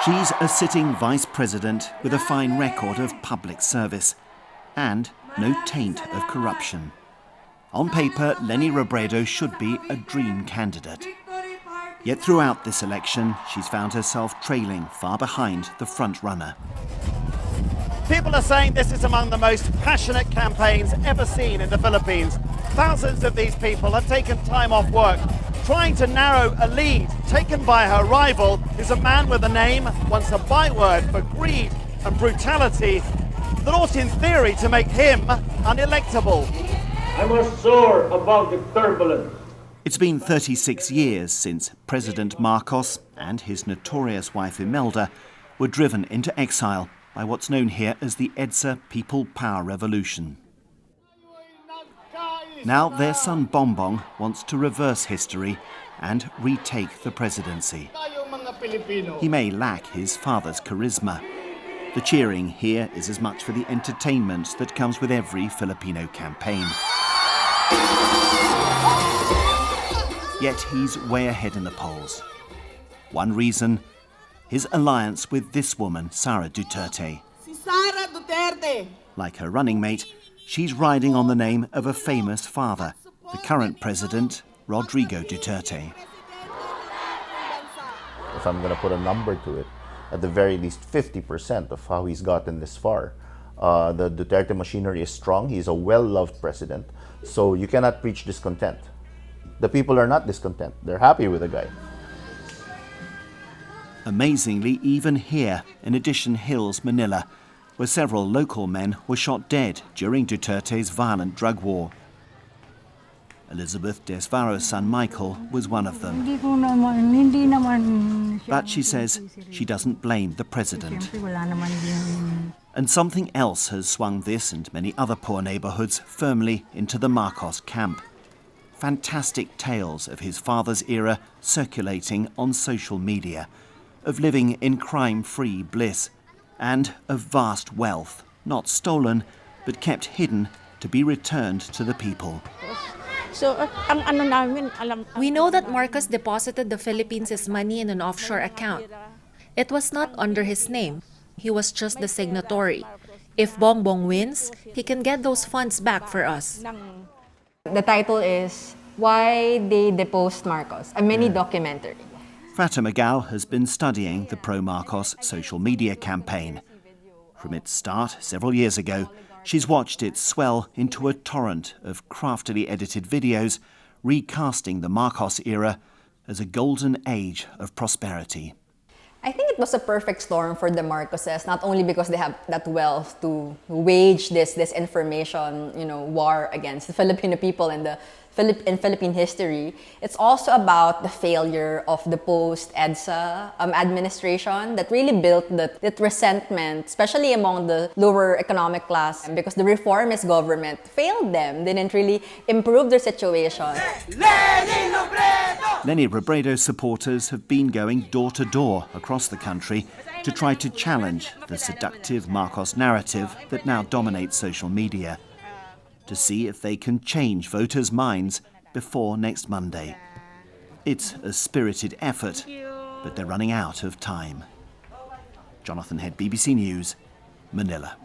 She's a sitting vice president with a fine record of public service and no taint of corruption. On paper, Leni Robredo should be a dream candidate. Yet throughout this election, she's found herself trailing far behind the front runner. People are saying this is among the most passionate campaigns ever seen in the Philippines. Thousands of these people have taken time off work, trying to narrow a lead taken by her rival, who's a man with a name, once a byword for greed and brutality, that ought in theory to make him unelectable. I must soar above the turbulence. It's been 36 years since President Marcos and his notorious wife Imelda were driven into exile by what's known here as the EDSA People Power Revolution. Now their son Bongbong wants to reverse history and retake the presidency. He may lack his father's charisma. The cheering here is as much for the entertainment that comes with every Filipino campaign. Yet he's way ahead in the polls. One reason, his alliance with this woman, Sara Duterte. Like her running mate, she's riding on the name of a famous father, the current president, Rodrigo Duterte. If I'm going to put a number to it, at the very least 50% of how he's gotten this far. The Duterte machinery is strong. He's a well-loved president. So you cannot preach discontent. The people are not discontent. They're happy with the guy. Amazingly, even here in Edition Hills, Manila, where several local men were shot dead during Duterte's violent drug war. Elizabeth Desvaro's son Michael was one of them. But she says she doesn't blame the president. And something else has swung this and many other poor neighbourhoods firmly into the Marcos camp. Fantastic tales of his father's era circulating on social media, of living in crime-free bliss, and of vast wealth, not stolen, but kept hidden to be returned to the people. We know that Marcos deposited the Philippines' money in an offshore account. It was not under his name. He was just the signatory. If Bongbong wins, he can get those funds back for us. The title is Why They Deposed Marcos, a mini documentary. Fatima Gao has been studying the pro-Marcos social media campaign. From its start several years ago, she's watched it swell into a torrent of craftily edited videos recasting the Marcos era as a golden age of prosperity. I think it was a perfect storm for the Marcoses, not only because they have that wealth to wage this information, war against the Filipino people and in Philippine history. It's also about the failure of the post-EDSA administration that really built that resentment, especially among the lower economic class, because the reformist government failed them, didn't really improve their situation. Leni Robredo supporters have been going door to door across the country to try to challenge the seductive Marcos narrative that now dominates social media, to see if they can change voters' minds before next Monday. It's a spirited effort, but they're running out of time. Jonathan Head, BBC News, Manila.